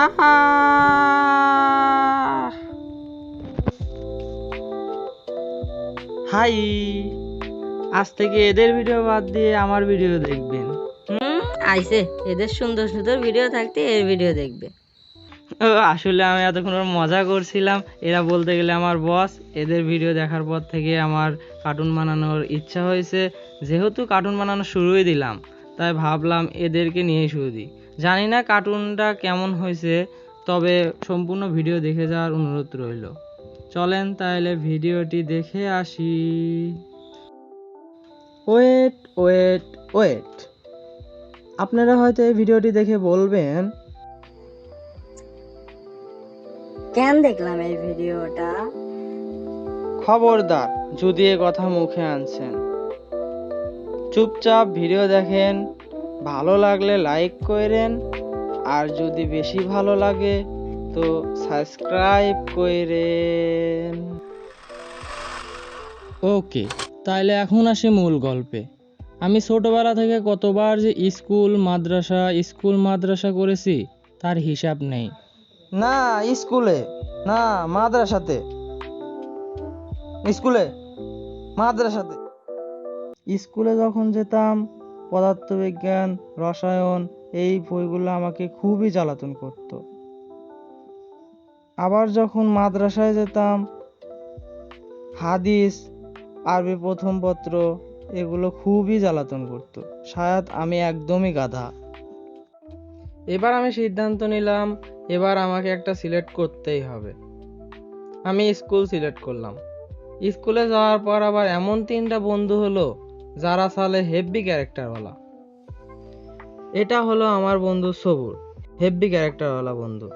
আহা হাই, আজ থেকে এদের ভিডিও বাদ দিয়ে আমার ভিডিও দেখবেন। আইসে এদের সুন্দর সুন্দর ভিডিও থাকতে এর ভিডিও দেখবে। ও আসলে আমি এতক্ষণ মজা করছিলাম। এরা বলতে গেলে আমার বস। এদের ভিডিও দেখার পর থেকে আমার কার্টুন বানানোর ইচ্ছা হয়েছে। যেহেতু কার্টুন বানানো শুরুই দিলাম, তাই ভাবলাম এদেরকে নিয়েই শুরু দিই। জানি না কার্টুনটা কেমন হয়েছে, তবে সম্পূর্ণ ভিডিও দেখে যাওয়ার অনুরোধ রইল। চলেন তাহলে ভিডিওটি দেখে আসি। ওয়েট ওয়েট ওয়েট, আপনারা হয়তো এই ভিডিওটি দেখে বলবেন, কেন দেখলাম এই ভিডিওটা? খবরদার যদি এ কথা মুখে আনছেন। চুপচাপ ভিডিও দেখেন, ভালো লাগলে লাইক করেন, আর যদি বেশি ভালো লাগে তো সাবস্ক্রাইব করেন। ওকে, তাহলে এখন আসি মূল গল্পে। আমি ছোটবেলা থেকে কতবার যে স্কুল মাদ্রাসা করেছি তার হিসাব নেই। না স্কুলে না, মাদ্রাসাতে। মাদ্রাসাতে স্কুলে যখন যেতাম, পদার্থবিজ্ঞান, রসায়ন এই বইগুলো আমাকে খুবই জ্বালাতন করত। আবার যখন মাদ্রাসায় যেতাম, হাদিস, আরবি প্রথম পত্র এগুলো খুবই জ্বালাতন করত। শায়দ আমি একদমই গাধা। এবার আমি সিদ্ধান্ত নিলাম, এবার আমাকে একটা সিলেক্ট করতেই হবে। আমি স্কুল সিলেক্ট করলাম। স্কুলে যাওয়ার পর আবার এমন 3টা বন্ধু হলো যারা সালে হেভি ক্যারেক্টারওয়ালা। এটা হলো আমার বন্ধু সবুর, হেভি ক্যারেক্টারওয়ালা বন্ধু।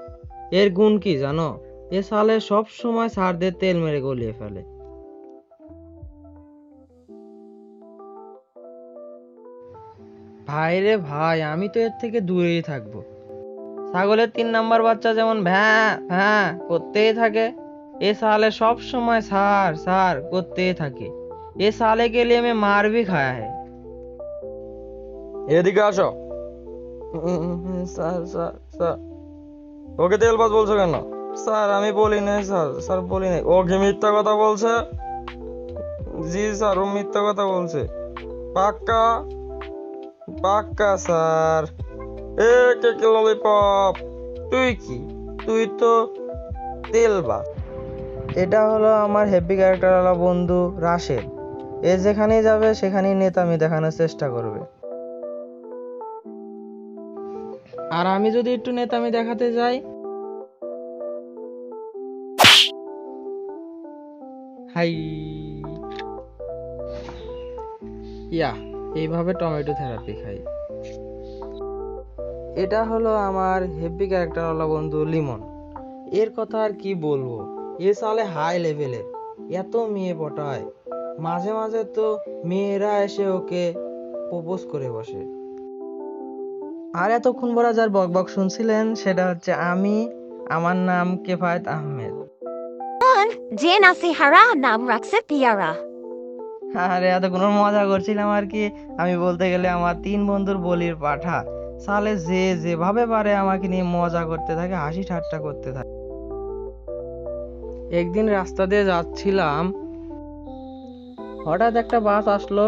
এর গুণ কি জানো? এ সালে সব সময় স্যারদের তেল মেরে গলিয়ে ফেলে। ভাই রে ভাই, আমি তো এর থেকে দূরেই থাকবো। ছাগলের 3 নাম্বার বাচ্চা যেমন ভ্যাঁ ভ্যাঁ করতেই থাকে, এ সালে সব সময় স্যার স্যার করতেই থাকে। এ সালে के लिए मैं मार भी खाया है। এদিকে আসো। স্যার স্যার স্যার ওকে তেলবাজ বলছো কেন? স্যার আমি বলি নাই স্যার, স্যার বলি নাই। ও কি মিথ্যা কথা বলছে? জি স্যার, ও মিথ্যা কথা বলছে। পাক্কা? পাক্কা স্যার। এ কে কে ললিপপ। তুই কি? তুই তো তেলবাজ। এটা হলো আমার হেভি ক্যারেক্টারওয়ালা বন্ধু রাশেদ। এ যেখানেই যাবে সেখানেই নেতামি দেখানোর চেষ্টা করবে। আর আমি যদি একটু নেতামি দেখাতে যাই, হাই এইভাবে টমেটো থেরাপি খাই। এটা হলো আমার হেভি ক্যারেক্টারওয়ালা বন্ধু লিমন। এর কথা আর কি বলবো, এ সালে হাই লেভেলের, এত মেয়ে পটায়। মাঝে মাঝে তো মেয়েরা এসে ওকে প্রপোজ করে বসে। আর এতক্ষণ পরে যার বকবক শুনছিলেন সেটা হচ্ছে আমি। আমার নাম কেফায়েত আহমেদ। যে নাসিহারা নাম রাখছে পিয়ারা। আরে এতক্ষণ মজা করছিলাম আর কি। আমি বলতে গেলে আমার 3 বন্ধুর বলির পাঠা। সালে যে যেভাবে পারে আমাকে নিয়ে মজা করতে থাকে, হাসি ঠাট্টা করতে থাকে। একদিন রাস্তা দিয়ে যাচ্ছিলাম, হঠাৎ একটা বাস আসলো।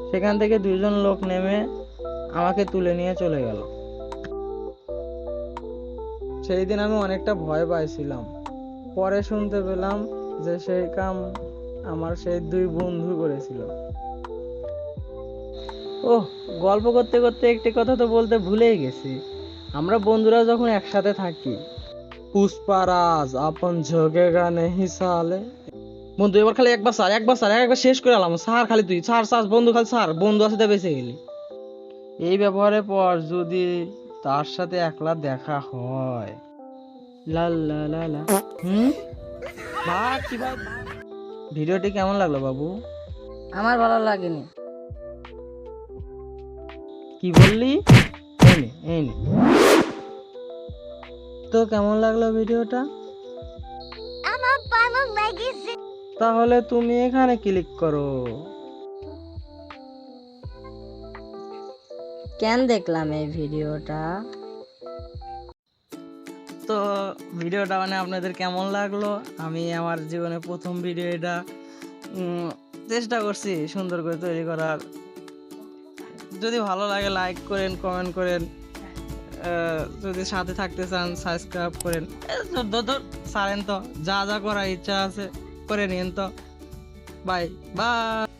সেখান থেকে 2জন লোক নেমে আমাকে তুলে নিয়ে চলে গেল। সেই দিন আমি অনেকটা ভয় পাইছিলাম। পরে শুনতে পেলাম যে সেই কাম আমার সেই 2 বন্ধু করেছিল। ওহ, গল্প করতে করতে একটি কথা তো বলতে ভুলেই গেছি। আমরা বন্ধুরা যখন একসাথে থাকি, পুষ্পারাজ আপন ঝোঁকেগা নেহি সালে। বন্ধু এবার খালি একবার শেষ করে আলাম। স্যার খালি তুই স্যার স্যার বন্ধু, খালি স্যার বন্ধু আছে বেঁচে গেলি। এই ব্যবহারের পর যদি তার সাথে একলা দেখা হয়, লা লা লা লা। ভিডিওটি কেমন লাগলো বাবু? আমার ভালো লাগেনি। কি বললি? এই নে। তো কেমন লাগলো ভিডিওটা? আমার ভালো লেগেছে। তাহলে তুমি এখানে ক্লিক করো। কেন দেখলাম এই ভিডিওটা? তো ভিডিওটা মানে আপনাদের কেমন লাগলো? আমি আমার জীবনে প্রথম ভিডিও এটা চেষ্টা করছি সুন্দর করে তৈরি করার। যদি ভালো লাগে লাইক করেন, কমেন্ট করেন, যদি সাথে থাকতে চান সাবস্ক্রাইব করেন। ছাড়েন তো, যা যা করার ইচ্ছা আছে করে নিন তো। Bye bye.